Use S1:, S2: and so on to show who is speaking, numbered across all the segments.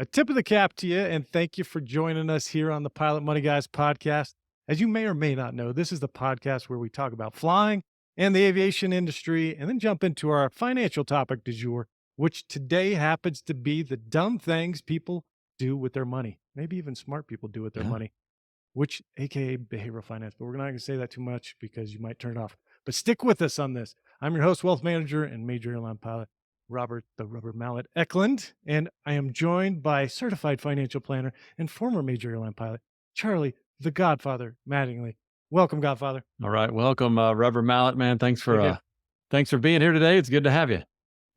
S1: A tip of the cap to you, and thank you for joining us here on the Pilot Money Guys podcast. As you may or may not know, this is the podcast where we talk about flying and the aviation industry, and then jump into our financial topic du jour, which today happens to be the dumb things people do with their money. Maybe even smart people do with their
S2: Yeah.
S1: money, which AKA behavioral finance. But we're not going to say that too much because you might turn it off. But stick with us on this. I'm your host, wealth manager, and major airline pilot, Robert the Rubber Mallet Eklund. And I am joined by certified financial planner and former major airline pilot, Charlie the Godfather Mattingly. Welcome, Godfather.
S2: All right. Welcome, Rubber Mallet, man.
S1: Thank you.
S2: Thanks for being here today. It's good to have you.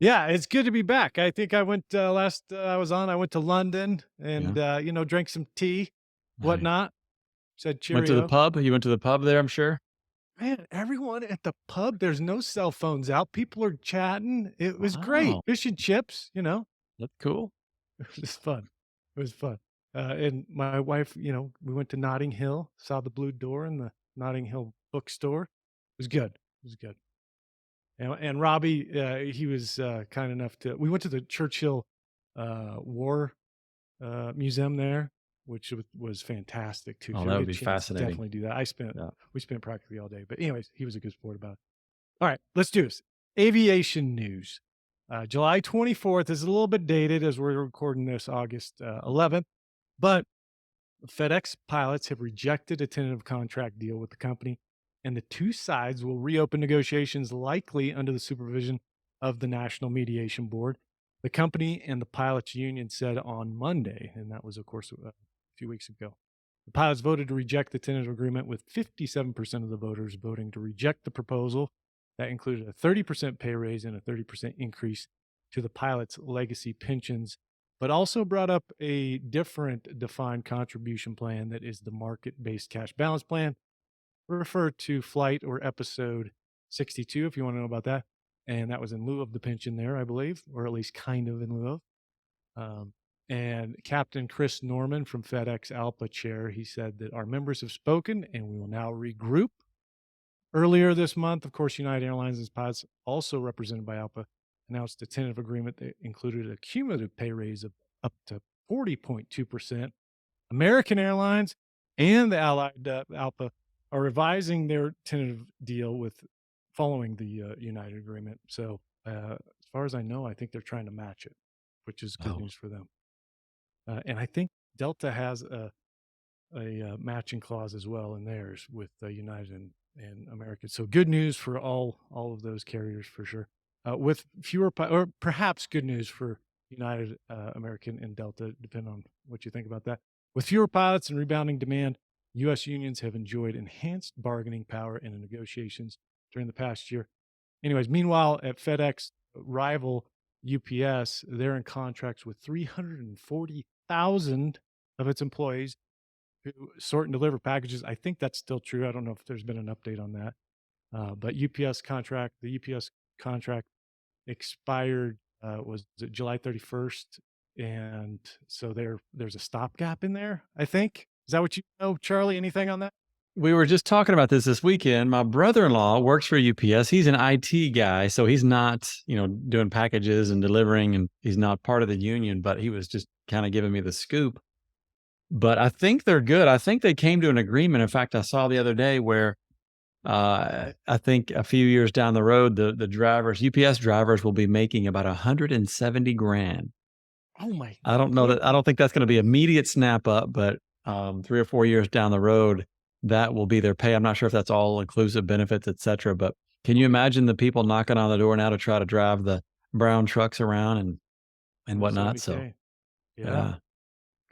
S1: Yeah, it's good to be back. I think I went last I was on. I went to London and
S2: Yeah.
S1: drank some tea,
S2: Nice.
S1: whatnot. Said
S2: Went to the
S1: cheerio.
S2: pub. You went to the pub there, I'm sure.
S1: Man, everyone at the pub, there's no cell phones out. People are chatting. It was great.
S2: Wow.
S1: Fish and chips.
S2: That's cool.
S1: It was fun. It was fun. And my wife, we went to Notting Hill, saw the blue door in the Notting Hill bookstore. It was good. It was good. And Robbie, he was kind enough we went to the Churchill War museum there, which was fantastic too. If
S2: Oh,
S1: you
S2: that
S1: ever
S2: would
S1: get
S2: be
S1: a chance,
S2: fascinating.
S1: definitely do that.
S2: Yeah.
S1: We spent practically all day. But anyways, he was a good sport about it. All right, let's do this. Aviation news. July 24th is a little bit dated as we're recording this August 11th, but FedEx pilots have rejected a tentative contract deal with the company, and the two sides will reopen negotiations likely under the supervision of the National Mediation Board. The company and the pilots union said on Monday, and that was, of course, a few weeks ago. The pilots voted to reject the tentative agreement, with 57% of the voters voting to reject the proposal. That included a 30% pay raise and a 30% increase to the pilots' legacy pensions, but also brought up a different defined contribution plan that is the market-based cash balance plan. Refer to flight or episode 62 if you want to know about that. And that was in lieu of the pension there, I believe, or at least kind of in lieu of. And Captain Chris Norman from FedEx ALPA chair, he said that our members have spoken and we will now regroup. Earlier this month, of course, United Airlines and its pilots, also represented by ALPA, announced a tentative agreement that included a cumulative pay raise of up to 40.2%. American Airlines and the allied ALPA are revising their tentative deal with following the United agreement. So, as far as I know, I think they're trying to match it, which is good
S2: Oh,
S1: news for them. And I think Delta has a matching clause as well in theirs with United and American. So good news for all of those carriers for sure. With fewer, or perhaps good news for United, American, and Delta, depending on what you think about that. With fewer pilots and rebounding demand, U.S. unions have enjoyed enhanced bargaining power in the negotiations during the past year. Anyways, meanwhile, at FedEx rival UPS, they're in contracts with 340,000 of its employees who sort and deliver packages. I think that's still true. I don't know if there's been an update on that. But the UPS contract expired, was it July 31st? And so there's a stopgap in there, I think. Is that what you know, Charlie? Anything on that?
S2: we were just talking about this weekend. My brother-in-law works for UPS. He's an IT guy, so he's not, doing packages and delivering, and he's not part of the union. But he was just kind of giving me the scoop. But I think they're good. I think they came to an agreement. In fact, I saw the other day where I think a few years down the road, the drivers, UPS drivers, will be making about 170 grand.
S1: Oh my
S2: I don't know
S1: good.
S2: that. I don't think that's going to be immediate snap up, but 3 or 4 years down the road, that will be their pay. I'm not sure if that's all inclusive benefits, et cetera. But can
S1: Oh
S2: you
S1: yeah,
S2: imagine the people knocking on the door now to try to drive the brown trucks around and whatnot? So
S1: 170K. Yeah,
S2: yeah,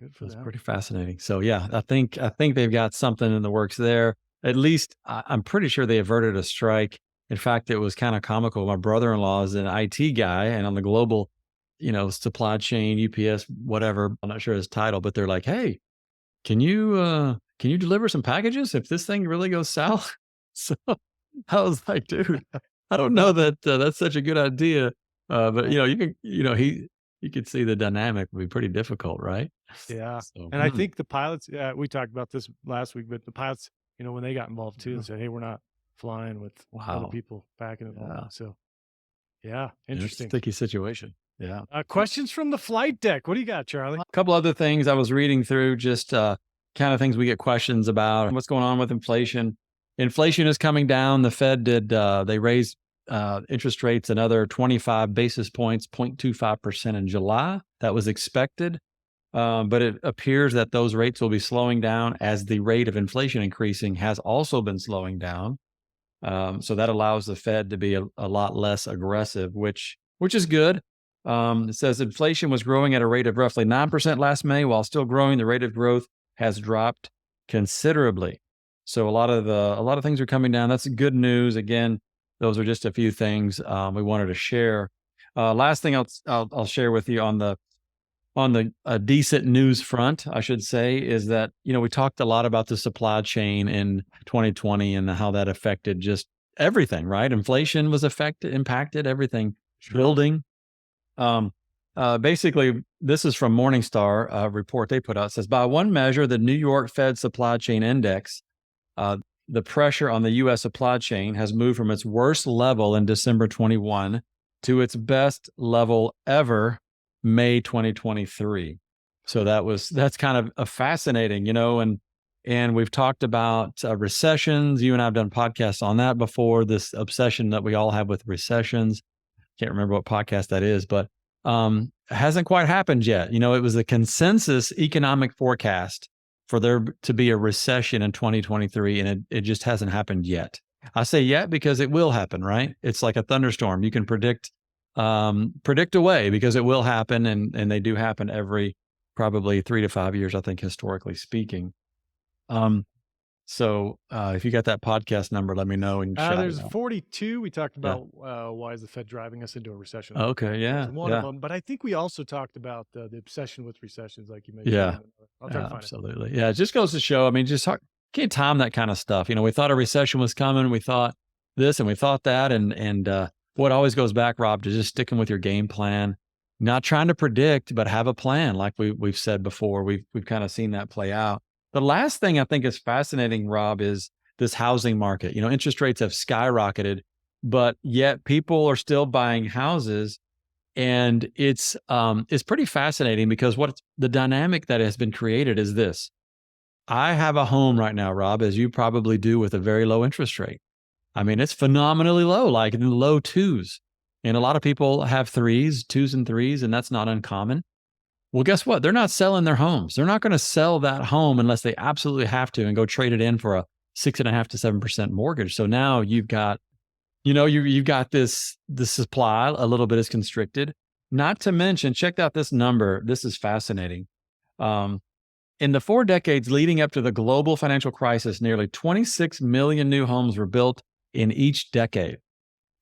S1: good for
S2: so it's
S1: them.
S2: pretty fascinating. So yeah, I think they've got something in the works there. At least I'm pretty sure they averted a strike. In fact, it was kind of comical. My brother-in-law is an IT guy, and on the global, supply chain, UPS, whatever. I'm not sure his title, but they're like, "Hey, can you deliver some packages if this thing really goes south?" So I was like, "Dude, I don't know that that's such a good idea." But
S1: Uh,
S2: you could see the dynamic would be pretty difficult, right?
S1: yeah,
S2: So,
S1: and I think the pilots. Yeah, we talked about this last week, but the pilots, when they got involved too, and
S2: yeah.
S1: said, "Hey, we're not flying with other
S2: Wow.
S1: people packing and
S2: Yeah.
S1: whatnot." So yeah,
S2: Yeah, it's a
S1: interesting.
S2: sticky situation. Yeah.
S1: Questions from the flight deck. What do you got, Charlie?
S2: A couple other things I was reading through, just kind of things we get questions about. What's going on with inflation? Inflation is coming down. The Fed they raised interest rates another 25 basis points, 0.25% in July. That was expected. But it appears that those rates will be slowing down as the rate of inflation increasing has also been slowing down. So that allows the Fed to be a lot less aggressive, which is good. It says inflation was growing at a rate of roughly 9% last May, while still growing. The rate of growth has dropped considerably. So a lot of things are coming down. That's good news. Again, those are just a few things we wanted to share. Last thing I'll share with you on the decent news front, I should say, is that, we talked a lot about the supply chain in 2020 and how that affected just everything, right? Inflation was impacted everything, building. Basically, this is from Morningstar, a report they put out. It says, by one measure, the New York Fed Supply Chain Index, the pressure on the U.S. supply chain has moved from its worst level in December 21 to its best level ever, May 2023. So that's kind of a fascinating, and we've talked about recessions. You and I have done podcasts on that before, this obsession that we all have with recessions. Can't remember what podcast that is, but it hasn't quite happened yet. It was a consensus economic forecast for there to be a recession in 2023, and it just hasn't happened yet. I say yet because it will happen, right? It's like a thunderstorm. You can predict away because it will happen, and they do happen every probably 3 to 5 years, I think, historically speaking. So if you got that podcast number, let me know. And
S1: there's 42. We talked about why is the Fed driving us into a recession.
S2: Okay, yeah,
S1: one of them. But I think we also talked about the obsession with recessions, like you mentioned.
S2: Yeah,
S1: I'll try to find
S2: absolutely. It. Yeah, it just goes to show. I mean, just can't time that kind of stuff. We thought a recession was coming. We thought this and we thought that, and what always goes back, Rob, to just sticking with your game plan, not trying to predict, but have a plan. Like we've said before, we've kind of seen that play out. The last thing I think is fascinating, Rob, is this housing market. Interest rates have skyrocketed, but yet people are still buying houses, and it's pretty fascinating because what the dynamic that has been created is this. I have a home right now, Rob, as you probably do, with a very low interest rate. I mean, it's phenomenally low, like in the low twos. And a lot of people have twos and threes, and that's not uncommon. Well, guess what? They're not selling their homes. They're not going to sell that home unless they absolutely have to and go trade it in for a 6.5% to 7% mortgage. So now you've got, you've got this supply a little bit is constricted. Not to mention, check out this number. This is fascinating. In the 4 decades leading up to the global financial crisis, nearly 26 million new homes were built in each decade.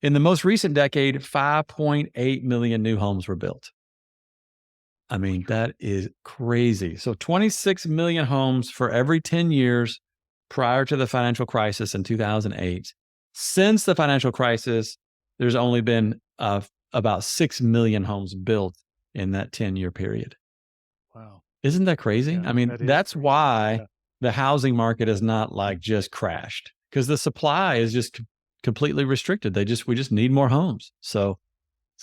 S2: In the most recent decade, 5.8 million new homes were built. I mean, that is crazy. So 26 million homes for every 10 years prior to the financial crisis in 2008. Since the financial crisis, there's only been about 6 million homes built in that 10-year period.
S1: Wow.
S2: Isn't that crazy?
S1: Yeah,
S2: I mean, that's
S1: crazy.
S2: why the housing market is not like just crashed, because the supply is just completely restricted. We just need more homes. So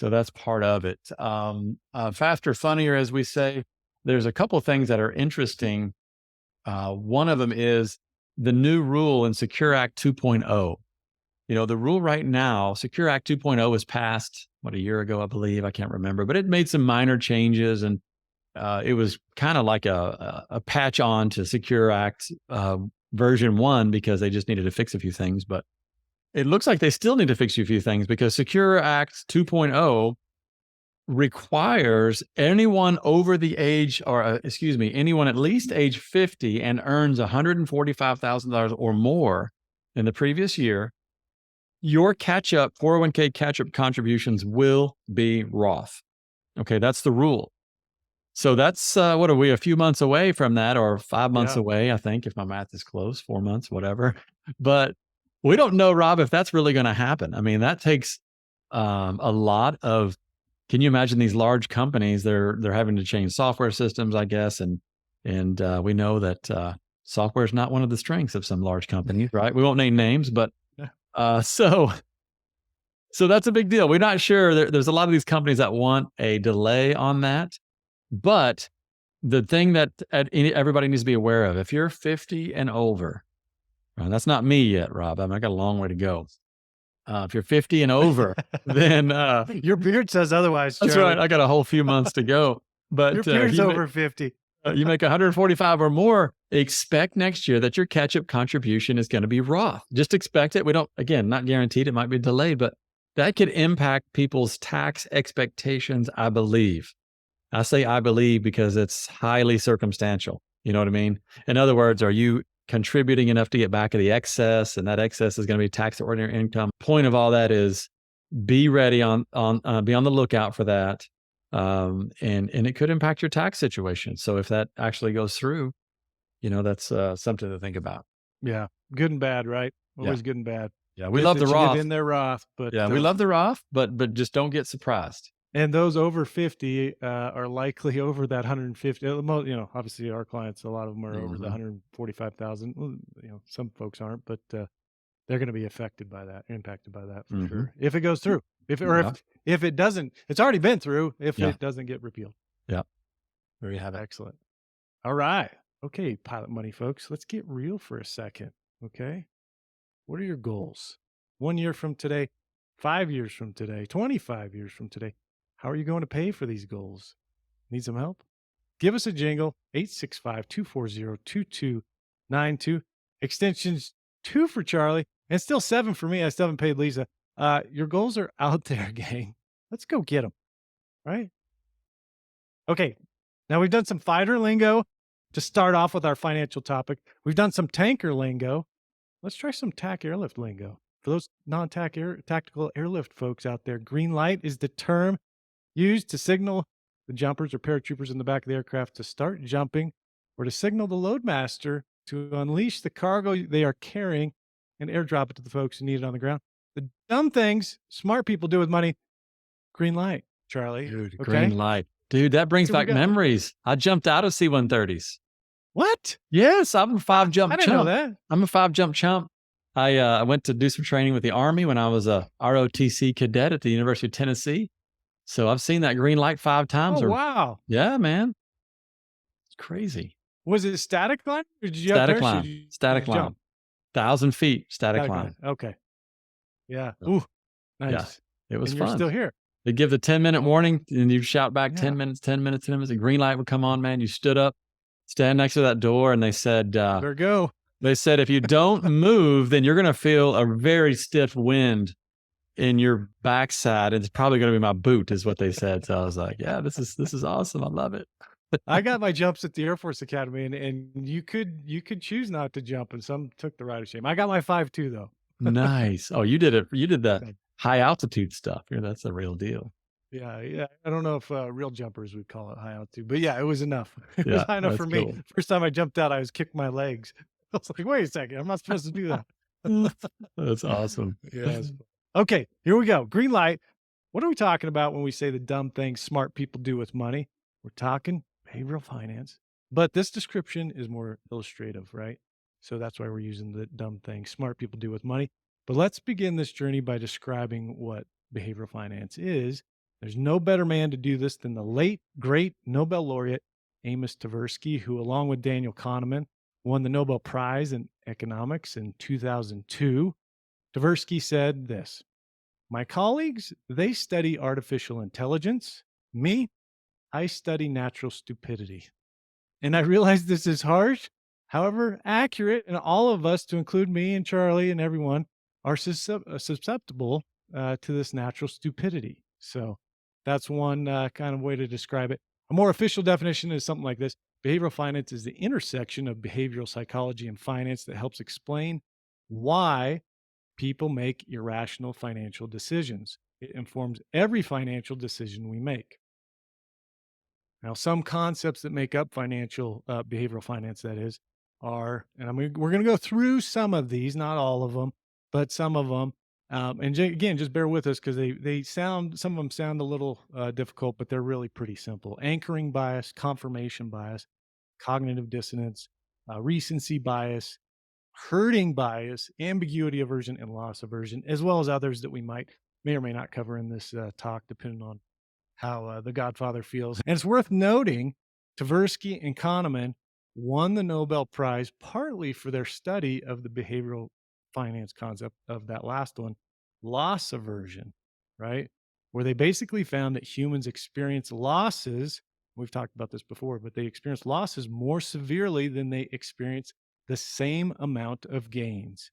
S2: that's part of it. Faster, funnier, as we say. There's a couple of things that are interesting. One of them is the new rule in Secure Act 2.0. The rule right now, Secure Act 2.0 was passed, a year ago, I believe. I can't remember, but it made some minor changes, and it was kind of like a patch on to Secure Act version 1 because they just needed to fix a few things. But it looks like they still need to fix a few things because Secure Act 2.0 requires anyone over the age, anyone at least age 50 and earns $145,000 or more in the previous year, your 401k catch-up contributions will be Roth. Okay, that's the rule. So that's, what are we, a few months away from that, or 5 months away, I think, if my math is close, 4 months, whatever. But we don't know, Rob, if that's really going to happen. I mean, that takes a lot of, can you imagine these large companies, they're having to change software systems, I guess. And we know that software is not one of the strengths of some large companies, right? We won't name names, but so So that's a big deal. We're not sure. There's a lot of these companies that want a delay on that, but the thing that everybody needs to be aware of, if you're 50 and over, that's not me yet, Rob. I got a long way to go. If you're 50 and over, then
S1: Your beard says otherwise,
S2: that's right.
S1: Charlie.
S2: I got a whole few months to go.
S1: Your
S2: But if
S1: beard's over 50.
S2: you make 145 or more, expect next year that your catch-up contribution is going to be Roth. Just expect it. We don't, again, not guaranteed. It might be delayed, but that could impact people's tax expectations, I believe. I say I believe because it's highly circumstantial. You know what I mean? In other words, are you contributing enough to get back of the excess, and that excess is going to be taxed at ordinary income? Point of all that is be ready be on the lookout for that, and it could impact your tax situation. So if that actually goes through, that's something to think about.
S1: Yeah. Good and bad, right?
S2: Yeah,
S1: Always good and bad.
S2: yeah, we
S1: Good
S2: love the
S1: that you get
S2: Roth.
S1: in there, Roth, but
S2: Yeah, we love the Roth, but just don't get surprised.
S1: and those over 50 are likely over that 150. Obviously our clients, a lot of them are over the
S2: Mhm.
S1: 145,000. Well, some folks aren't, but they're going to be affected by that, impacted by that for
S2: Mhm.
S1: sure. If it goes through,
S2: Yeah,
S1: if it doesn't, it's already been through. If
S2: yeah,
S1: it doesn't get repealed,
S2: yeah. There you have it.
S1: excellent. All right, okay, pilot money folks, let's get real for a second. Okay, what are your goals? 1 year from today, 5 years from today, 25 years from today. How are you going to pay for these goals? Need some help? Give us a jingle, 865-240-2292. Extensions 2 for Charlie, and still 7 for me. I still haven't paid Lisa. Your goals are out there, gang. Let's go get them, right? Okay, now we've done some fighter lingo to start off with our financial topic. We've done some tanker lingo. Let's try some TAC airlift lingo. For those non-TAC tactical airlift folks out there, green light is the term used to signal the jumpers or paratroopers in the back of the aircraft to start jumping, or to signal the loadmaster to unleash the cargo they are carrying and airdrop it to the folks who need it on the ground. The dumb things smart people do with money, green light, Charlie.
S2: Dude, green
S1: Okay,
S2: light. Dude, that brings
S1: here we
S2: back
S1: go.
S2: memories. I jumped out of C-130s.
S1: What?
S2: Yes, I'm a 5
S1: I
S2: jump
S1: didn't know
S2: chump.
S1: that.
S2: I'm a 5 jump chump. I went to do some training with the Army when I was a ROTC cadet at the University of Tennessee. So I've seen that green light 5
S1: Oh,
S2: times or
S1: wow.
S2: yeah, man. It's crazy.
S1: Was it static line or did you have
S2: Static
S1: parachute?
S2: line,
S1: Did you
S2: static line.
S1: jump?
S2: 1,000 feet, static
S1: Static line.
S2: line.
S1: Okay. Yeah.
S2: So,
S1: Ooh,
S2: yeah,
S1: nice.
S2: it was
S1: And you're
S2: fun.
S1: still here.
S2: They give the 10-minute warning and you shout back
S1: Yeah.
S2: 10 minutes, 10 minutes, 10 minutes. The green light would come on, man. You stood up, stand next to that door, and
S1: Better go.
S2: they said, if you don't move, then you're going to feel a very stiff wind in your backside. It's probably going to be my boot, is what they said. So I was like, yeah, this is awesome. I love it.
S1: I got my jumps at the Air Force Academy, and you could choose not to jump, and some took the ride of shame. I got my 5.2 though.
S2: Nice. Oh, you did it. You did the
S1: Thank-
S2: high altitude stuff. Yeah, that's the real deal.
S1: Yeah. I don't know if real jumpers would call it high altitude, but yeah, it was enough. It was
S2: Yeah,
S1: high enough
S2: that's
S1: for me.
S2: cool.
S1: First time I jumped out, I was kicking my legs. I was like, wait a second, I'm not supposed to do that.
S2: That's awesome.
S1: Yeah. Okay, here we go. Green light. What are we talking about when we say the dumb things smart people do with money? We're talking behavioral finance, but this description is more illustrative, right? So that's why we're using the dumb things smart people do with money. But let's begin this journey by describing what behavioral finance is. There's no better man to do this than the late, great Nobel laureate Amos Tversky, who, along with Daniel Kahneman, won the Nobel Prize in economics in 2002. Tversky said this: my colleagues, they study artificial intelligence. Me, I study natural stupidity. And I realize this is harsh, however, accurate, and all of us, to include me and Charlie and everyone, are susceptible to this natural stupidity. So that's one kind of way to describe it. A more official definition is something like this: behavioral finance is the intersection of behavioral psychology and finance that helps explain why people make irrational financial decisions. It informs every financial decision we make. Now, some concepts that make up financial behavioral finance, that is, are, and we're going to go through some of these, not all of them, but some of them. Again, just bear with us because they sound, some of them sound a little difficult, but they're really pretty simple. Anchoring bias, confirmation bias, cognitive dissonance, recency bias, hurting bias, ambiguity aversion, and loss aversion, as well as others that we might may or may not cover in this talk, depending on how the Godfather feels. And it's worth noting Tversky and Kahneman won the Nobel Prize partly for their study of the behavioral finance concept of that last one, loss aversion, right? Where they basically found that humans experience losses. We've talked about this before, but they experience losses more severely than they experience the same amount of gains.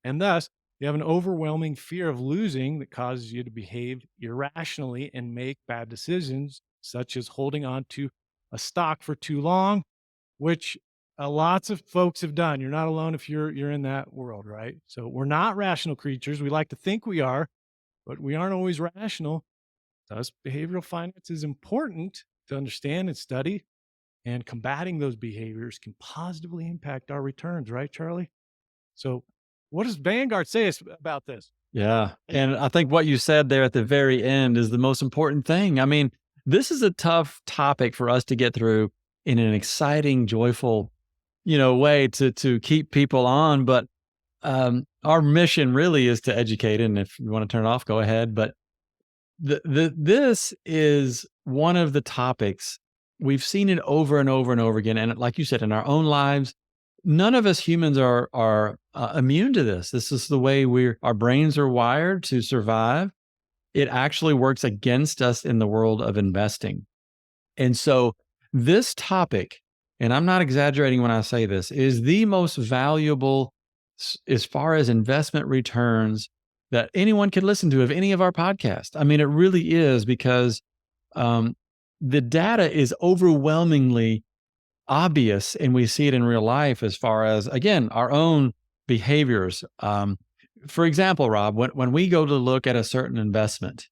S1: And thus, you have an overwhelming fear of losing that causes you to behave irrationally and make bad decisions, such as holding on to a stock for too long, which lots of folks have done. You're not alone if you're in that world, right? So we're not rational creatures. We like to think we are, but we aren't always rational. Thus, behavioral finance is important to understand and study, and combating those behaviors can positively impact our returns, right, Charlie? So, what does Vanguard say about this?
S2: Yeah. And I think what you said there at the very end is the most important thing. I mean, this is a tough topic for us to get through in an exciting, joyful, way to keep people on. But our mission really is to educate. And if you want to turn it off, go ahead. But this is one of the topics we've seen it over and over and over again. And like you said, in our own lives, none of us humans are immune to this. This is the way our brains are wired to survive. It actually works against us in the world of investing. And so this topic, and I'm not exaggerating when I say this, is the most valuable as far as investment returns that anyone could listen to of any of our podcasts. I mean, it really is because um, the data is overwhelmingly obvious and we see it in real life as far as, again, our own behaviors. For example, Rob, when we go to look at a certain investment,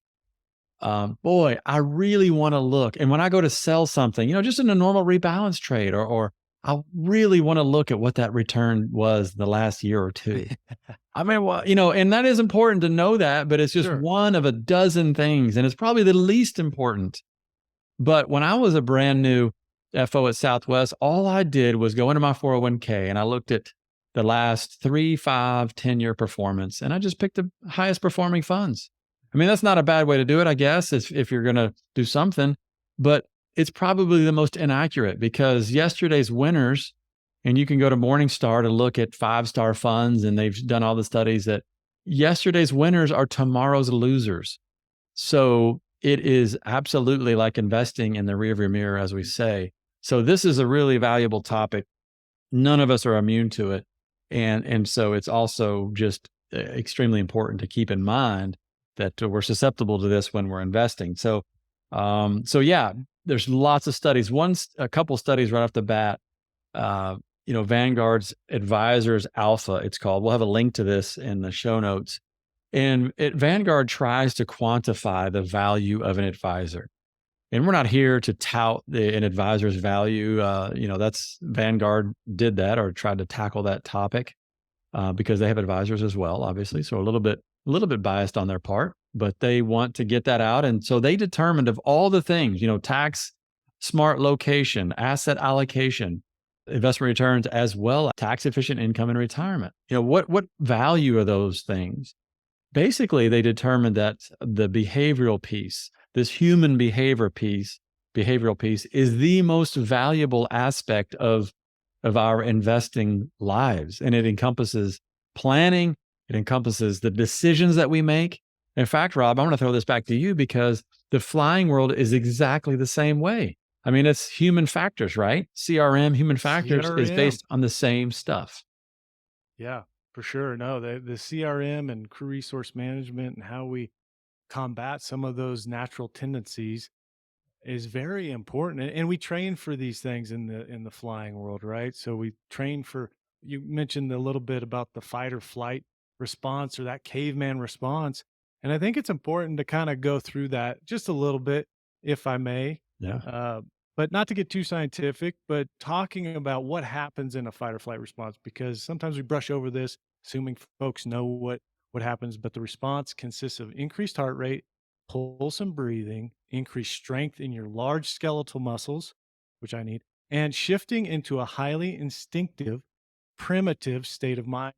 S2: boy, I really want to look. And when I go to sell something, just in a normal rebalance trade, or I really want to look at what that return was the last year or two. I mean, well, and that is important to know that, but it's just
S1: Sure.
S2: one of a dozen things. And it's probably the least important. But when I was a brand new FO at Southwest, all I did was go into my 401k and I looked at the last 3, 5, 10-year performance, and I just picked the highest performing funds. I mean, that's not a bad way to do it, I guess, if you're going to do something, but it's probably the most inaccurate because yesterday's winners, and you can go to Morningstar to look at 5-star funds, and they've done all the studies that yesterday's winners are tomorrow's losers. So it is absolutely like investing in the rearview mirror, as we say. So this is a really valuable topic. None of us are immune to it. And so it's also just extremely important to keep in mind that we're susceptible to this when we're investing. So yeah, there's lots of studies. A couple studies right off the bat. Vanguard's Advisors Alpha, it's called. We'll have a link to this in the show notes. And Vanguard tries to quantify the value of an advisor. And we're not here to tout an advisor's value. That's Vanguard did that or tried to tackle that topic because they have advisors as well, obviously. So a little bit biased on their part, but they want to get that out. And so they determined of all the things, tax, smart location, asset allocation, investment returns, as well as tax efficient income in retirement. What value are those things? Basically, they determined that the behavioral piece, this human behavioral piece, is the most valuable aspect of our investing lives. And it encompasses planning, it encompasses the decisions that we make. In fact, Rob, I want to throw this back to you because the flying world is exactly the same way. I mean, it's human factors, right? CRM, human factors, is
S1: CRM.
S2: based on the same stuff.
S1: Yeah, for sure. No, the CRM and crew resource management and how we combat some of those natural tendencies is very important. And we train for these things in the flying world, right? So we train for, you mentioned a little bit about the fight or flight response or that caveman response. And I think it's important to kind of go through that just a little bit, if I may.
S2: Yeah.
S1: Uh, but not to get too scientific, but talking about what happens in a fight or flight response, because sometimes we brush over this, assuming folks know what happens, but the response consists of increased heart rate, pulse and breathing, increased strength in your large skeletal muscles, which I need, and shifting into a highly instinctive, primitive state of mind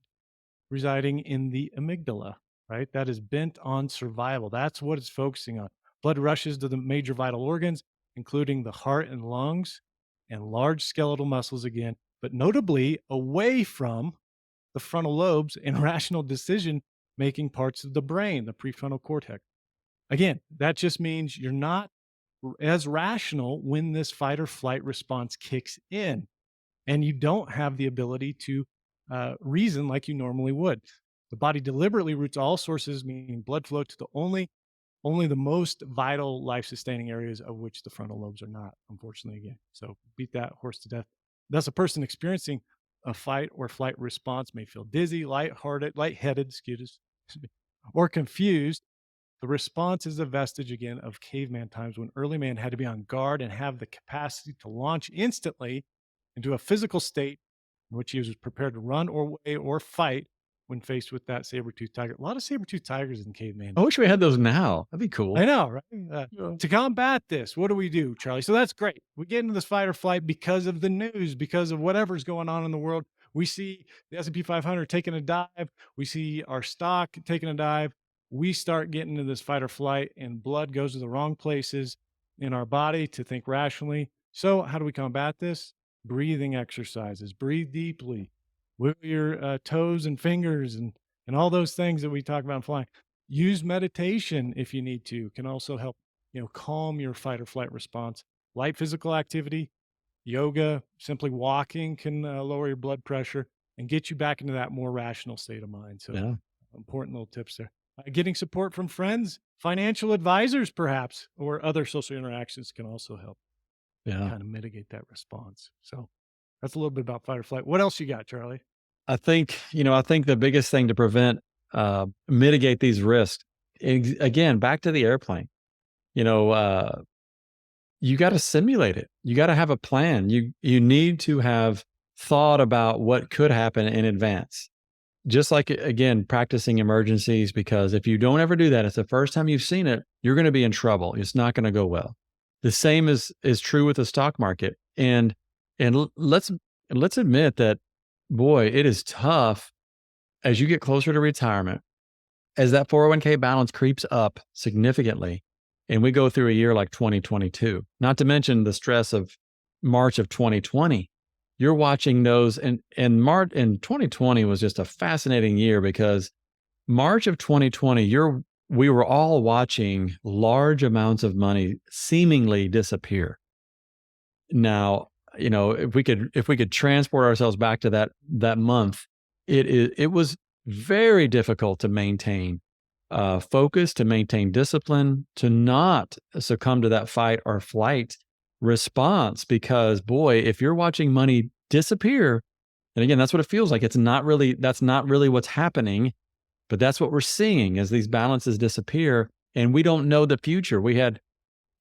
S1: residing in the amygdala. right? That is bent on survival. That's what it's focusing on. Blood rushes to the major vital organs, including the heart and lungs and large skeletal muscles again, but notably away from the frontal lobes and rational decision making parts of the brain, the prefrontal cortex. Again, that just means you're not as rational when this fight or flight response kicks in, and you don't have the ability to reason like you normally would. The body deliberately routes all sources, meaning blood flow, to the only the most vital life sustaining areas, of which the frontal lobes are not, unfortunately, again. So beat that horse to death. Thus, a person experiencing a fight or flight response may feel dizzy, lightheaded, excuse me, or confused. The response is a vestige again of caveman times, when early man had to be on guard and have the capacity to launch instantly into a physical state in which he was prepared to run or away or fight when faced with that saber-toothed tiger. A lot of saber-toothed tigers in caveman.
S2: I wish we had those now. That'd be cool.
S1: I know, right?
S2: Yeah.
S1: To combat this, what do we do, Charlie? So that's great. We get into this fight or flight because of the news, because of whatever's going on in the world. We see the S&P 500 taking a dive. We see our stock taking a dive. We start getting into this fight or flight, and blood goes to the wrong places in our body to think rationally. So how do we combat this? Breathing exercises. Breathe deeply. Wiggle your toes and fingers and all those things that we talk about in flying. Use meditation if you need to, can also help, calm your fight or flight response. Light physical activity, yoga, simply walking can lower your blood pressure and get you back into that more rational state of mind. So
S2: Yeah.
S1: important little tips there. Getting support from friends, financial advisors, perhaps, or other social interactions can also help
S2: Yeah.
S1: kind of mitigate that response. So that's a little bit about fight or flight. What else you got, Charlie?
S2: I think the biggest thing to mitigate these risks, again, back to the airplane, you know, you got to simulate it. You got to have a plan. You need to have thought about what could happen in advance. Just like again, practicing emergencies, because if you don't ever do that, it's the first time you've seen it, you're going to be in trouble. It's not going to go well. The same is true with the stock market. And let's admit that, boy, it is tough as you get closer to retirement, as that 401k balance creeps up significantly, and we go through a year like 2022, not to mention the stress of March of 2020. You're watching those, and March in 2020 was just a fascinating year, because March of 2020, we were all watching large amounts of money seemingly disappear. Now, if we could transport ourselves back to that month, it was very difficult to maintain focus, to maintain discipline, to not succumb to that fight or flight response. Because, boy, if you're watching money disappear, and again, that's what it feels like. That's not really what's happening, but that's what we're seeing as these balances disappear, and we don't know the future. We had,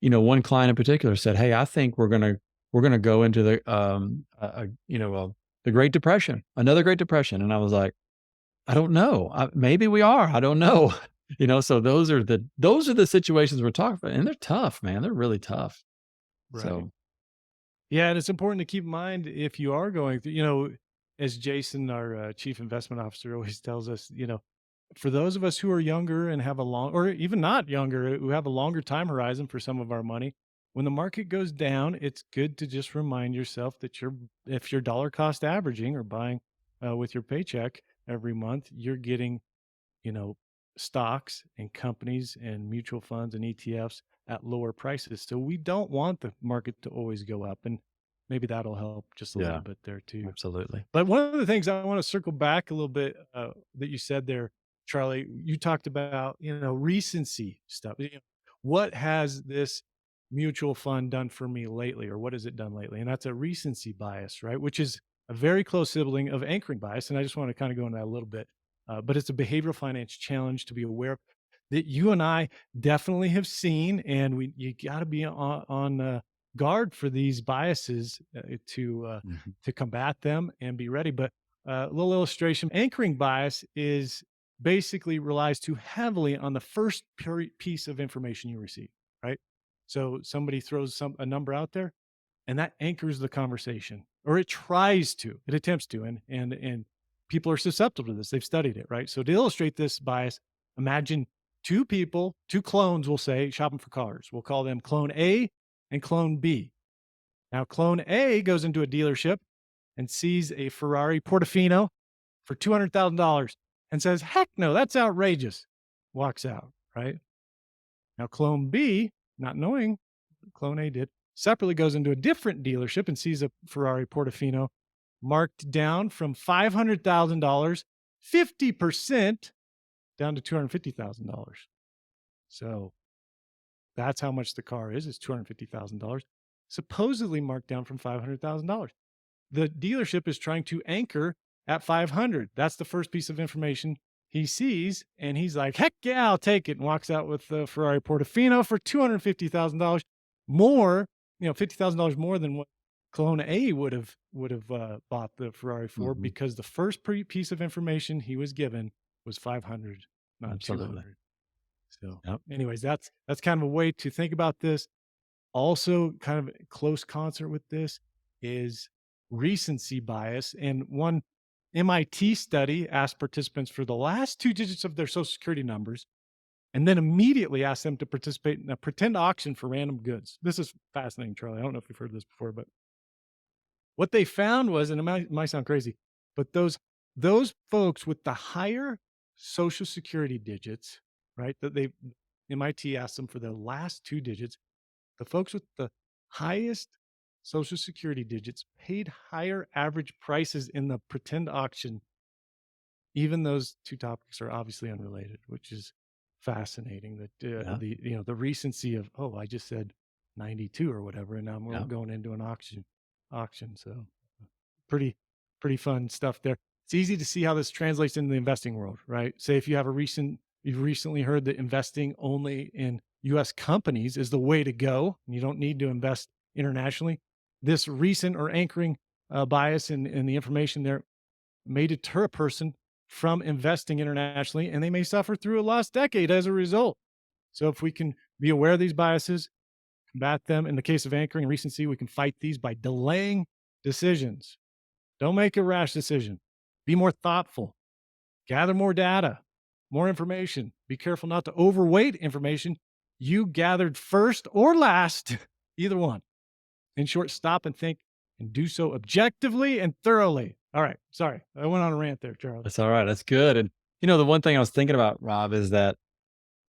S2: one client in particular said, "Hey, I think we're gonna go into the Great Depression, another Great Depression," and I was like, I don't know. Maybe we are. I don't know. So those are the situations we're talking about, and they're tough, man. They're really tough.
S1: Right.
S2: So
S1: Yeah, and it's important to keep in mind if you are going through, as Jason, our chief investment officer, always tells us, for those of us who are younger and have a long, or even not younger, who have a longer time horizon for some of our money, when the market goes down, it's good to just remind yourself that if you're dollar cost averaging or buying with your paycheck every month, you're getting, you know, stocks and companies and mutual funds and ETFs at lower prices. So we don't want the market to always go up. And maybe that'll help just a little
S2: yeah,
S1: bit there too.
S2: absolutely.
S1: But one of the things I want to circle back a little bit that you said there, Charlie, you talked about, recency stuff. What has this mutual fund done for me lately, or what has it done lately? And that's a recency bias, right? Which is a very close sibling of anchoring bias. And I just want to kind of go into that a little bit. But it's a behavioral finance challenge to be aware of that you and I definitely have seen, and you got to be on guard for these biases
S2: Mhm.
S1: to combat them and be ready. But a little illustration: anchoring bias is basically relies too heavily on the first piece of information you receive, right? So somebody throws a number out there, and that anchors the conversation, or it attempts to, and people are susceptible to this. They've studied it, right? So to illustrate this bias, Imagine two people, two clones, we'll say, shopping for cars. We'll call them clone A and clone B. Now, clone A goes into a dealership and sees a Ferrari Portofino for $200,000 and says, heck no, that's outrageous. Walks out, right? Now, clone B, not knowing clone A did, separately goes into a different dealership and sees a Ferrari Portofino marked down from $500,000, 50% down to $250,000. So that's how much the car is. It's $250,000, supposedly marked down from $500,000. The dealership is trying to anchor at 500. That's the first piece of information he sees, and he's like, heck yeah, I'll take it, and walks out with the Ferrari Portofino for $250,000 more, $50,000 more than what clone A would have bought the Ferrari for, because the first piece of information he was given was 500, not
S2: Absolutely.
S1: 200. So anyways, that's kind of a way to think about this. Also, kind of close concert with this is recency bias. And one MIT study asked participants for the last two digits of their social security numbers, and then immediately asked them to participate in a pretend auction for random goods. This is fascinating, Charlie. I don't know if you've heard this before, but what they found was, and it might sound crazy, but those folks with the higher social security digits, right, that MIT asked them for the last two digits, the folks with the highest social security digits paid higher average prices in the pretend auction. Even those two topics are obviously unrelated, which is fascinating. That the recency of, oh, I just said 92 or whatever, and now we're going into an auction. So pretty fun stuff there. It's easy to see how this translates into the investing world, right? Say if you have you've recently heard that investing only in U.S. companies is the way to go, and you don't need to invest internationally. This recent or anchoring bias in the information there may deter a person from investing internationally, and they may suffer through a lost decade as a result. So if we can be aware of these biases, combat them. In the case of anchoring and recency, we can fight these by delaying decisions. Don't make a rash decision. Be more thoughtful. Gather more data, more information. Be careful not to overweight information you gathered first or last, either one. In short, stop and think and do so objectively and thoroughly. All right. Sorry. I went on a rant there, Charlie.
S2: That's all right. That's good. And, the one thing I was thinking about, Rob, is that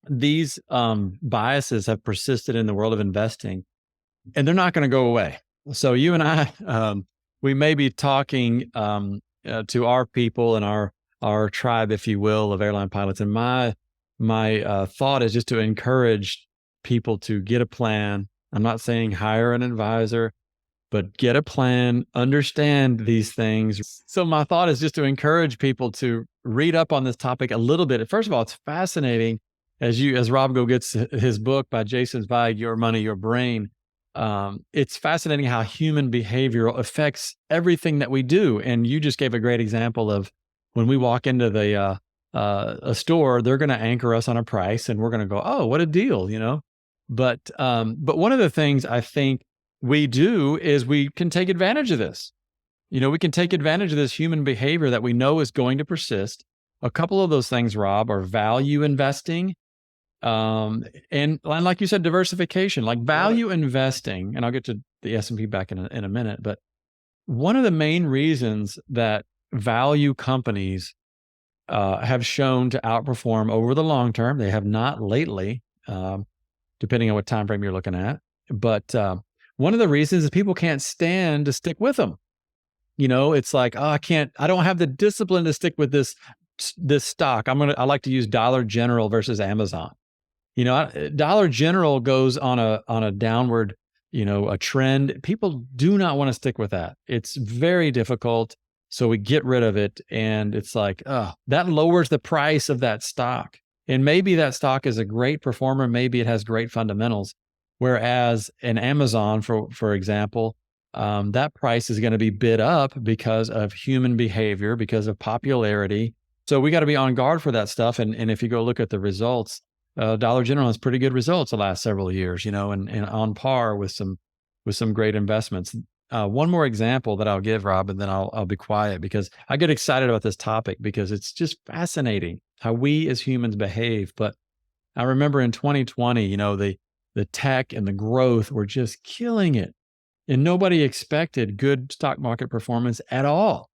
S2: these biases have persisted in the world of investing, and they're not going to go away. So you and I, we may be talking to our people and our tribe, if you will, of airline pilots. And my thought is just to encourage people to get a plan. I'm not saying hire an advisor, but get a plan, understand these things. So my thought is just to encourage people to read up on this topic a little bit. First of all, it's fascinating as Rob go gets his book by Jason Zweig, Your Money, Your Brain. It's fascinating how human behavior affects everything that we do. And you just gave a great example of when we walk into a store, they're going to anchor us on a price, and we're going to go, oh, what a deal, But one of the things I think we do is we can take advantage of this. We can take advantage of this human behavior that we know is going to persist. A couple of those things, Rob, are value investing. And like you said, diversification, like value investing. And I'll get to the S&P back in a minute. But one of the main reasons that value companies have shown to outperform over the long term, they have not lately, depending on what time frame you're looking at. But one of the reasons is people can't stand to stick with them. It's like, oh, I don't have the discipline to stick with this stock. I like to use Dollar General versus Amazon. Dollar General goes on a downward, a trend. People do not want to stick with that. It's very difficult. So we get rid of it. And it's like, that lowers the price of that stock. And maybe that stock is a great performer. Maybe it has great fundamentals. Whereas in Amazon, for example, that price is going to be bid up because of human behavior, because of popularity. So we got to be on guard for that stuff. And if you go look at the results, Dollar General has pretty good results the last several years, and on par with some great investments. One more example that I'll give, Rob, and then I'll be quiet because I get excited about this topic because it's just fascinating how we as humans behave. But I remember in 2020, the tech and the growth were just killing it, and nobody expected good stock market performance at all.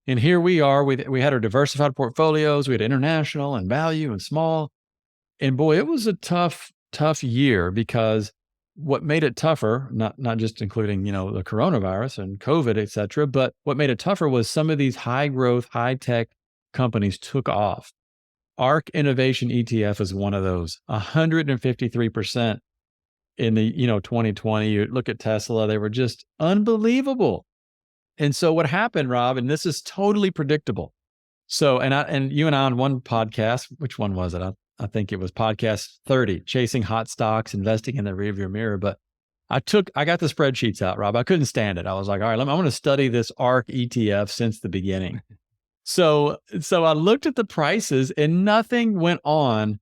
S2: And here we are. We had our diversified portfolios. We had international and value and small. And boy, it was a tough year because what made it tougher, not just including, the coronavirus and COVID, et cetera, but what made it tougher was some of these high growth, high tech companies took off. ARC Innovation ETF is one of those, 153% in the, 2020. You look at Tesla, they were just unbelievable. And so what happened, Rob, and this is totally predictable. So, and you and I on one podcast, which one was it? I think it was podcast 30, Chasing Hot Stocks, Investing in the Rearview Mirror. But I got the spreadsheets out, Rob. I couldn't stand it. I was like, all right, I'm going to study this ARC ETF since the beginning. So I looked at the prices and nothing went on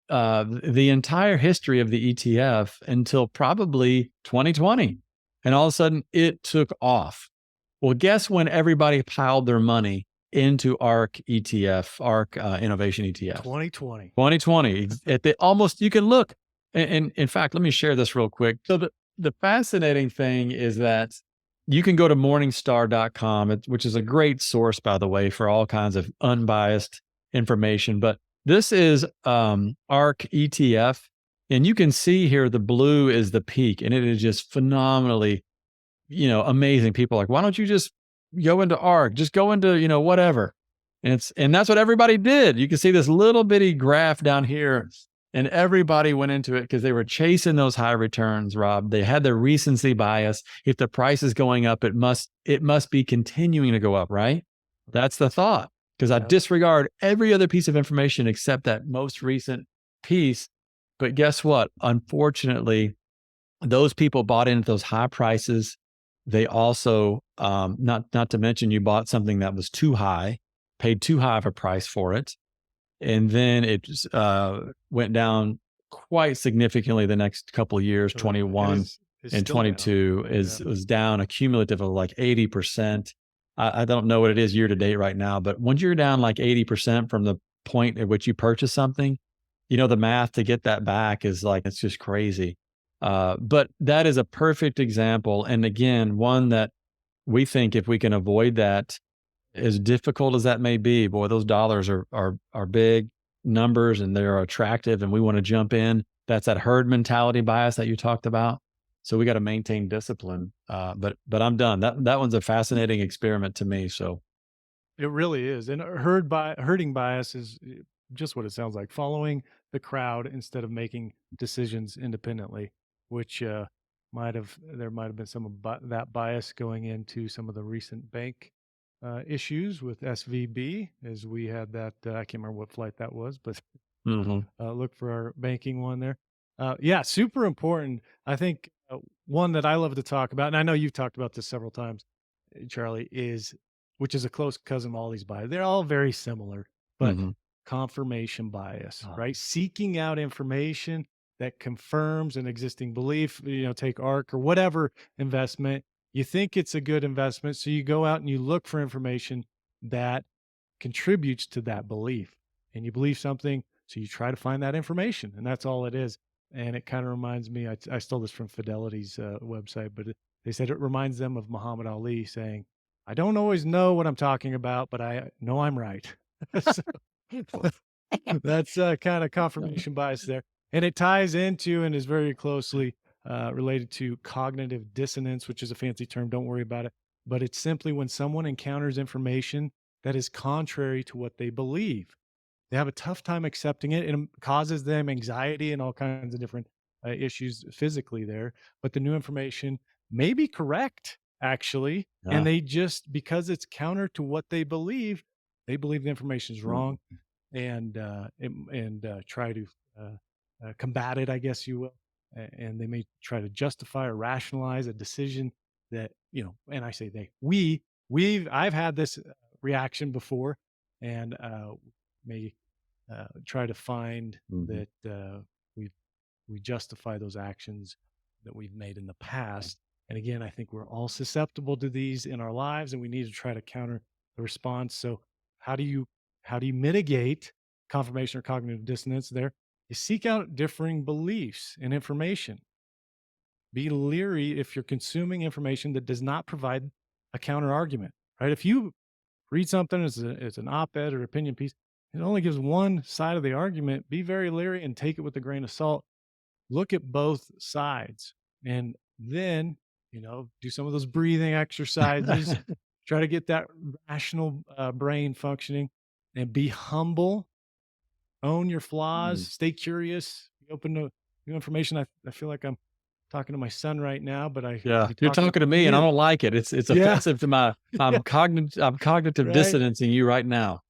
S2: the entire history of the ETF until probably 2020. And all of a sudden it took off. Well, guess when everybody piled their money into ARC ETF, ARC Innovation ETF?
S1: 2020.
S2: 2020. At the almost, you can look. And in fact, let me share this real quick. So the fascinating thing is that you can go to morningstar.com, which is a great source, by the way, for all kinds of unbiased information. But this is ARC ETF. And you can see here the blue is the peak, and it is just phenomenally, amazing. People are like, why don't you just go into ARC? Just go into, whatever. And that's what everybody did. You can see this little bitty graph down here, and everybody went into it because they were chasing those high returns, Rob. They had the recency bias. If the price is going up, it must be continuing to go up, right? That's the thought. Because I disregard every other piece of information except that most recent piece. But guess what? Unfortunately, those people bought into those high prices. They also, not to mention, you bought something that was too high, paid too high of a price for it, and then it went down quite significantly the next couple of years. 21 and 22 was down a cumulative of like 80%. I don't know what it is year to date right now, but once you're down like 80% from the point at which you purchase something, the math to get that back is like, it's just crazy. But that is a perfect example. And again, one that we think if we can avoid that, as difficult as that may be, boy, those dollars are big numbers and they're attractive and we want to jump in. That's that herd mentality bias that you talked about. So we got to maintain discipline. But I'm done. That one's a fascinating experiment to me. So
S1: It really is. And herding bias is just what it sounds like, following the crowd instead of making decisions independently, which there might have been some of that bias going into some of the recent bank issues with SVB, as we had that. I can't remember what flight that was, but look for our banking one there. Yeah, super important. I think one that I love to talk about, and I know you've talked about this several times, Charlie, which is a close cousin of all these bias. They're all very similar, but confirmation bias, right? Seeking out information that confirms an existing belief, take ARC or whatever investment. You think it's a good investment, so you go out and you look for information that contributes to that belief. And you believe something, so you try to find that information, and that's all it is. And it kind of reminds me, I stole this from Fidelity's website, but they said it reminds them of Muhammad Ali saying, I don't always know what I'm talking about, but I know I'm right. So, that's kind of confirmation bias there. And it ties into and is very closely related to cognitive dissonance, which is a fancy term. Don't worry about it. But it's simply when someone encounters information that is contrary to what they believe. They have a tough time accepting it, and it causes them anxiety and all kinds of different issues physically there. But the new information may be correct, actually. And they just, because it's counter to what they believe the information is wrong, and try to combat it, I guess you will. And they may try to justify or rationalize a decision that, and I say I've had this reaction before, and may try to find that we justify those actions that we've made in the past, And again, I think we're all susceptible to these in our lives, and we need to try to counter the response. So how do you mitigate confirmation or cognitive dissonance there? You seek out differing beliefs and information. Be leery if you're consuming information that does not provide a counter argument, right? If you read something as an op-ed or opinion piece, it only gives one side of the argument. Be very leery and take it with a grain of salt. Look at both sides, and then, do some of those breathing exercises. Try to get that rational brain functioning, and be humble. Own your flaws. Stay curious. Be open to new information. I feel like I'm talking to my son right now, but
S2: Yeah,
S1: be
S2: you're talking to me, and I don't like it. It's
S1: Yeah.
S2: offensive to my
S1: Yeah.
S2: I'm cognitive
S1: Right.
S2: dissonancing you right now.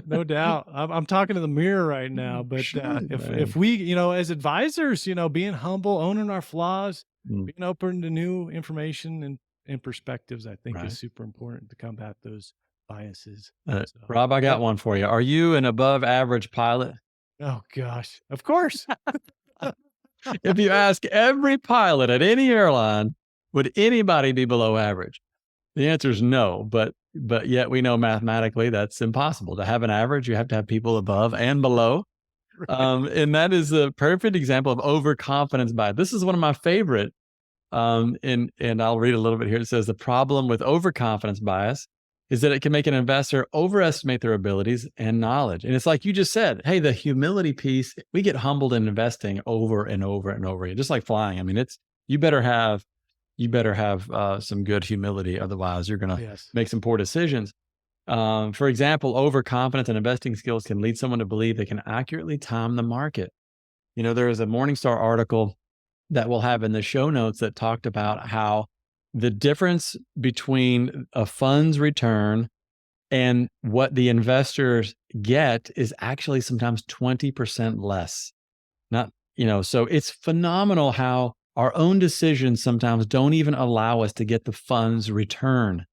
S1: No doubt. I'm talking to the mirror right now, but
S2: Sure,
S1: if we, as advisors, being humble, owning our flaws,
S2: Mm,
S1: being open to new information and perspectives, I think
S2: right.
S1: is super important to combat those biases. So,
S2: Rob, I got
S1: yep.
S2: one for you. Are you an above average pilot?
S1: Oh gosh, of course.
S2: If you ask every pilot at any airline, would anybody be below average? The answer is no, but yet we know mathematically that's impossible. To have an average, you have to have people above and below. And that is a perfect example of overconfidence bias. This is one of my favorite. And I'll read a little bit here. It says the problem with overconfidence bias is that it can make an investor overestimate their abilities and knowledge. And it's like you just said, hey, the humility piece, we get humbled in investing over and over and over again, just like flying. I mean, it's you better have some good humility, otherwise you're going to
S1: Yes.
S2: make some poor decisions. For example, overconfidence in investing skills can lead someone to believe they can accurately time the market. There is a Morningstar article that we'll have in the show notes that talked about how the difference between a fund's return and what the investors get is actually sometimes 20% less. So it's phenomenal how our own decisions sometimes don't even allow us to get the fund's return.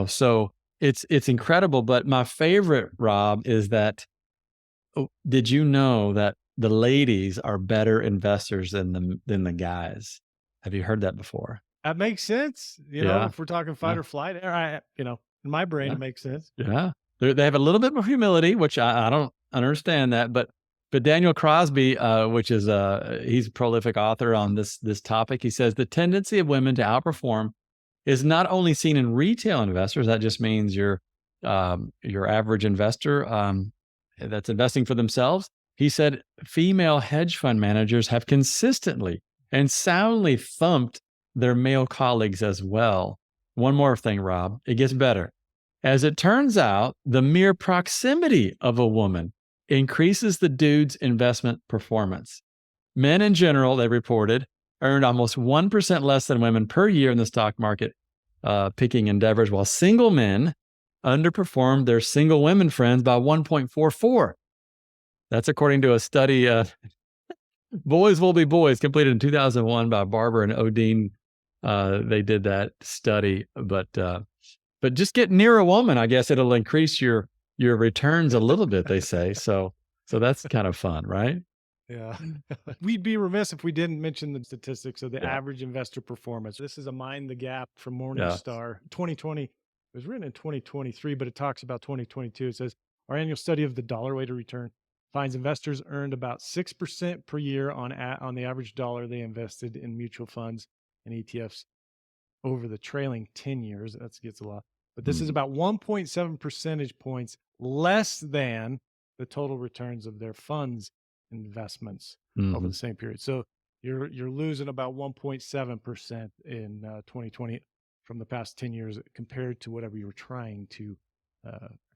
S2: So it's incredible. But my favorite, Rob, is that did you know that the ladies are better investors than the guys? Have you heard that before?
S1: That makes sense.
S2: Yeah.
S1: If we're talking fight
S2: Yeah.
S1: or flight, in my brain,
S2: Yeah.
S1: it makes sense.
S2: Yeah. They have a little bit more humility, which I don't understand that, but Daniel Crosby, which is he's a prolific author on this topic. He says the tendency of women to outperform is not only seen in retail investors. That just means your average investor that's investing for themselves. He said female hedge fund managers have consistently and soundly thumped their male colleagues as well. One more thing, Rob, it gets better. As it turns out, the mere proximity of a woman increases the dude's investment performance. Men in general, they reported, earned almost 1% less than women per year in the stock market picking endeavors, while single men underperformed their single women friends by 1.44. That's according to a study, Boys Will Be Boys, completed in 2001 by Barber and Odine. They did that study, but just get near a woman, I guess it'll increase your returns a little bit, they say. So that's kind of fun, right?
S1: Yeah. We'd be remiss if we didn't mention the statistics of the
S2: Yeah.
S1: average investor performance. This is a Mind the Gap from
S2: Yeah.
S1: Morningstar 2020. It was written in 2023, but it talks about 2022. It says our annual study of the dollar weighted return finds investors earned about 6% per year on the average dollar they invested in mutual funds and ETFs over the trailing 10 years. That gets a lot. But this is about 1.7 percentage points less than the total returns of their funds investments over the same period. So you're losing about 1.7% in 2020 from the past 10 years compared to whatever you were trying to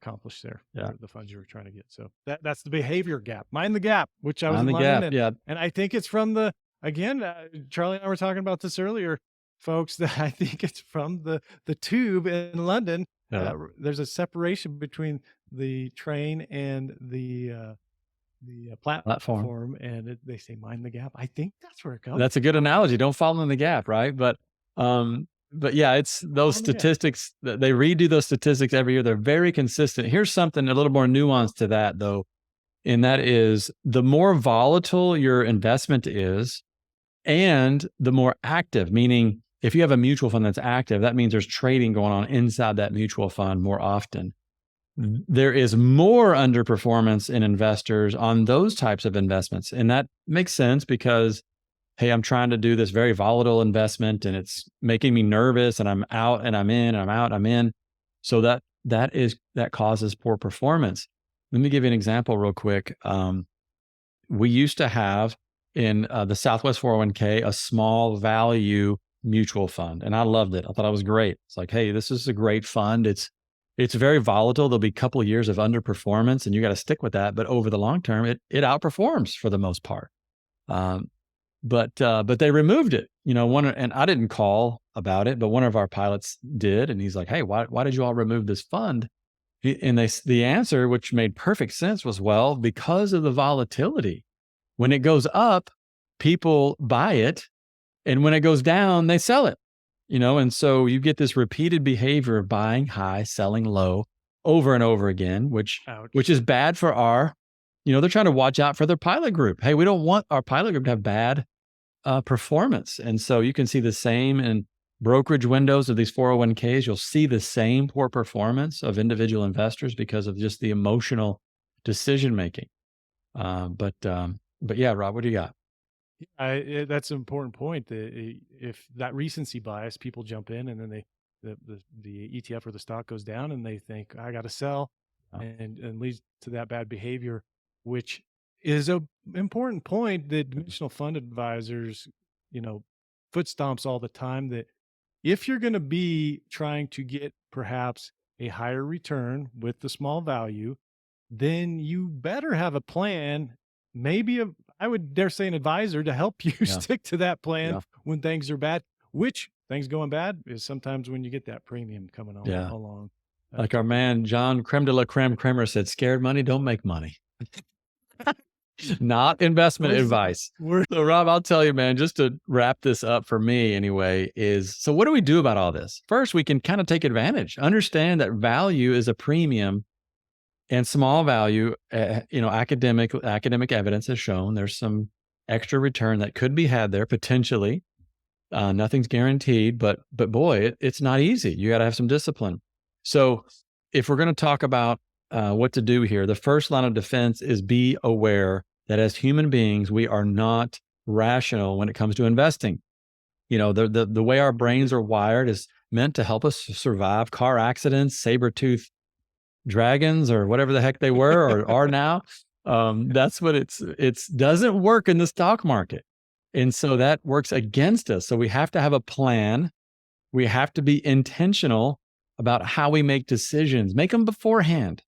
S1: accomplish there, the funds you were trying to get. So that's the behavior gap. Mind the gap, which I was admiring. And I think it's from Charlie and I were talking about this earlier, folks, that I think it's from the tube in London. There's a separation between the train and the platform, and they say mind the gap. I think that's where it comes.
S2: That's a good analogy. Don't fall in the gap, right? But yeah, it's those statistics. They redo those statistics every year. They're very consistent. Here's something a little more nuanced to that, though, and that is the more volatile your investment is, and the more active, meaning if you have a mutual fund that's active, that means there's trading going on inside that mutual fund more often. There is more underperformance in investors on those types of investments. And that makes sense because, hey, I'm trying to do this very volatile investment and it's making me nervous and I'm out and I'm in, and I'm out, I'm in. So that causes poor performance. Let me give you an example real quick. We used to have in the Southwest 401k a small value mutual fund, and I loved it. I thought it was great. It's like, hey, this is a great fund. It's very volatile. There'll be a couple of years of underperformance, and you got to stick with that. But over the long term, it outperforms for the most part. Um, but they removed it. And I didn't call about it, but one of our pilots did, and he's like, "Hey, why did you all remove this fund?" The answer, which made perfect sense, was, well, because of the volatility. When it goes up, people buy it, and when it goes down, they sell it. And so you get this repeated behavior of buying high, selling low over and over again, which
S1: Ouch.
S2: is bad for they're trying to watch out for their pilot group. Hey, we don't want our pilot group to have bad performance. And so you can see the same in brokerage windows of these 401ks. You'll see the same poor performance of individual investors because of just the emotional decision making. But yeah, Rob, what do you got?
S1: That's an important point. If that recency bias, people jump in and then the ETF or the stock goes down and they think I got to sell,
S2: Yeah.
S1: and leads to that bad behavior, which is a important point that dimensional fund advisors, you know, foot stomps all the time. That if you're going to be trying to get perhaps a higher return with the small value, then you better have a plan, maybe I would dare say an advisor to help you
S2: Yeah.
S1: stick to that plan
S2: Yeah.
S1: when things are bad, which things going bad is sometimes when you get that premium coming
S2: Yeah.
S1: along.
S2: Like our man, John Creme de la Creme Kramer said, scared money don't make money. Not investment
S1: Where's
S2: advice.
S1: where
S2: So, Rob, I'll tell you, man, just to wrap this up for me anyway, is so what do we do about all this? First, we can kind of take advantage, understand that value is a premium and small value. Academic evidence has shown there's some extra return that could be had there potentially. Nothing's guaranteed, but boy, it's not easy. You got to have some discipline. So, if we're going to talk about what to do here, the first line of defense is be aware that as human beings, we are not rational when it comes to investing. The way our brains are wired is meant to help us survive car accidents, saber-tooth dragons, or whatever the heck they were or are now. That's what it's doesn't work in the stock market. And so that works against us. So we have to have a plan. We have to be intentional about how we make decisions. Make them beforehand.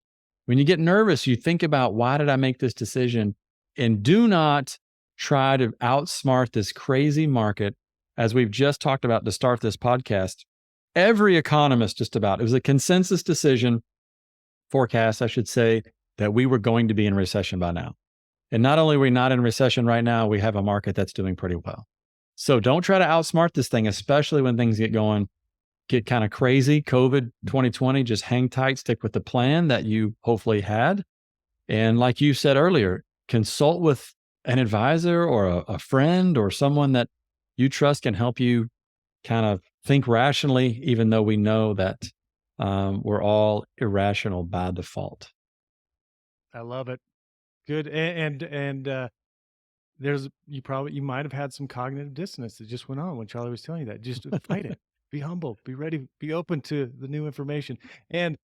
S2: When you get nervous, you think about, why did I make this decision? And do not try to outsmart this crazy market. As we've just talked about to start this podcast, every economist, just about, it was a consensus decision, forecast, I should say, that we were going to be in recession by now. And not only are we not in recession right now, we have a market that's doing pretty well. So don't try to outsmart this thing, especially when things get kind of crazy. COVID 2020, just hang tight, stick with the plan that you hopefully had. And like you said earlier, consult with an advisor or a friend or someone that you trust can help you kind of think rationally, even though we know that we're all irrational by default.
S1: I love it. Good. There's you might have had some cognitive dissonance that just went on when Charlie was telling you that. Just fight it. Be humble. Be ready. Be open to the new information. And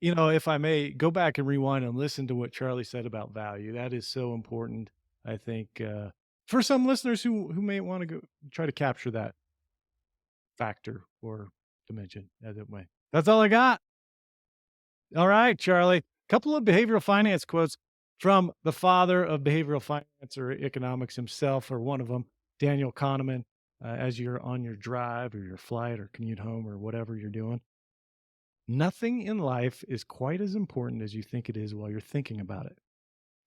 S1: if I may go back and rewind and listen to what Charlie said about value, that is so important. I think for some listeners who may want to go try to capture that factor or dimension as it way. That's all I got. All right, Charlie. Couple of behavioral finance quotes from the father of behavioral finance or economics himself, or one of them, Daniel Kahneman, as you're on your drive or your flight or commute home or whatever you're doing. Nothing in life is quite as important as you think it is while you're thinking about it.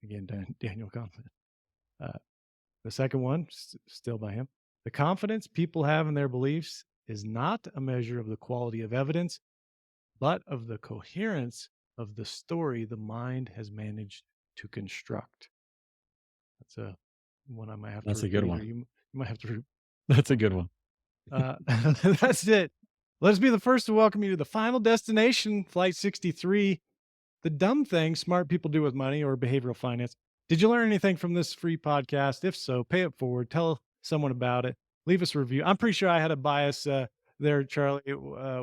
S1: Again, Daniel Kahneman. Uh, the second one, still by him. The confidence people have in their beliefs is not a measure of the quality of evidence, but of the coherence of the story the mind has managed to construct. That's a one I might have to
S2: That's a good
S1: repeat, or
S2: one.
S1: you might have to.
S2: That's a good one.
S1: Uh, that's it. Let us be the first to welcome you to the final destination, Flight 63. The dumb things smart people do with money or behavioral finance. Did you learn anything from this free podcast? If so, pay it forward. Tell someone about it. Leave us a review. I'm pretty sure I had a bias there, Charlie.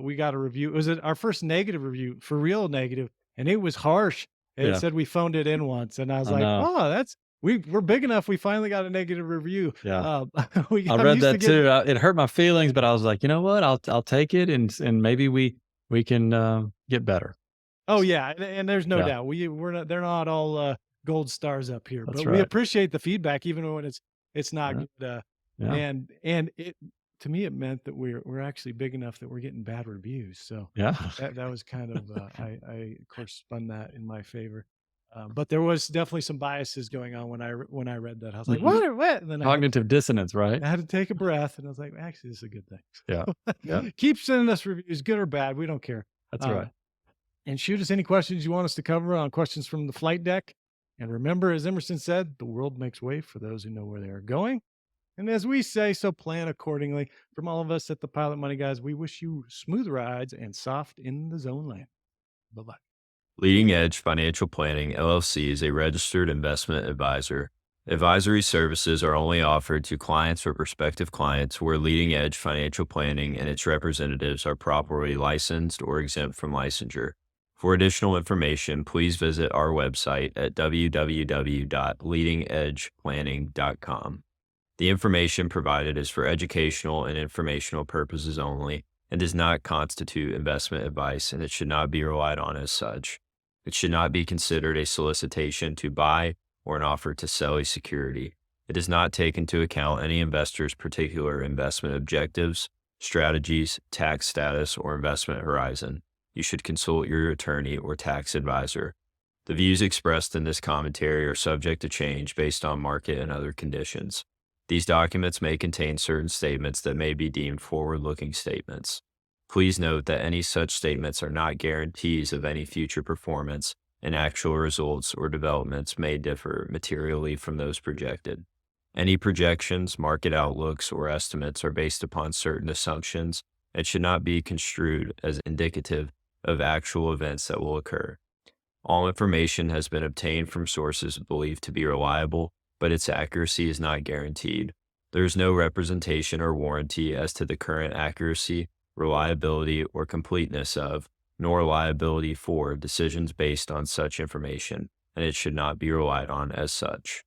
S1: We got a review. It was our first negative review, for real negative, and it was harsh. It
S2: Yeah,
S1: said we phoned it in once, and I was
S2: I
S1: like,
S2: know.
S1: "Oh, we're big enough. We finally got a negative review."
S2: Yeah. I
S1: I'm
S2: read
S1: used to
S2: that
S1: getting.
S2: too. It hurt my feelings, but I was like, you know what? I'll take it, and maybe we can get better.
S1: Oh yeah, and there's no
S2: Yeah,
S1: doubt we're not. They're not all gold stars up here,
S2: that's
S1: but we
S2: right.
S1: appreciate the feedback, even when it's not
S2: Yeah,
S1: good.
S2: yeah,
S1: And it to me it meant that we're actually big enough that we're getting bad reviews. So
S2: yeah.
S1: that was kind of I of course spun that in my favor. But there was definitely some biases going on when I read that. I was like,
S2: Mhm.
S1: what? And then
S2: Cognitive dissonance, right?
S1: I had to take a breath, and I was like, actually, this is a good thing.
S2: Yeah, yeah.
S1: Keep sending us reviews, good or bad. We don't care.
S2: That's
S1: Uh,
S2: right.
S1: and shoot us any questions you want us to cover on questions from the flight deck. And remember, as Emerson said, the world makes way for those who know where they are going. And as we say, so plan accordingly. From all of us at the Pilot Money Guys, we wish you smooth rides and soft in the zone land. Bye bye.
S3: Leading Edge Financial Planning LLC is a registered investment advisor. Advisory services are only offered to clients or prospective clients where Leading Edge Financial Planning and its representatives are properly licensed or exempt from licensure. For additional information, please visit our website at www.leadingedgeplanning.com. The information provided is for educational and informational purposes only and does not constitute investment advice, and it should not be relied on as such. It should not be considered a solicitation to buy or an offer to sell a security. It does not take into account any investor's particular investment objectives, strategies, tax status, or investment horizon. You should consult your attorney or tax advisor. The views expressed in this commentary are subject to change based on market and other conditions. These documents may contain certain statements that may be deemed forward-looking statements. Please note that any such statements are not guarantees of any future performance, and actual results or developments may differ materially from those projected. Any projections, market outlooks, or estimates are based upon certain assumptions and should not be construed as indicative of actual events that will occur. All information has been obtained from sources believed to be reliable, but its accuracy is not guaranteed. There is no representation or warranty as to the current accuracy, reliability, or completeness of, nor liability for decisions based on such information, and it should not be relied on as such.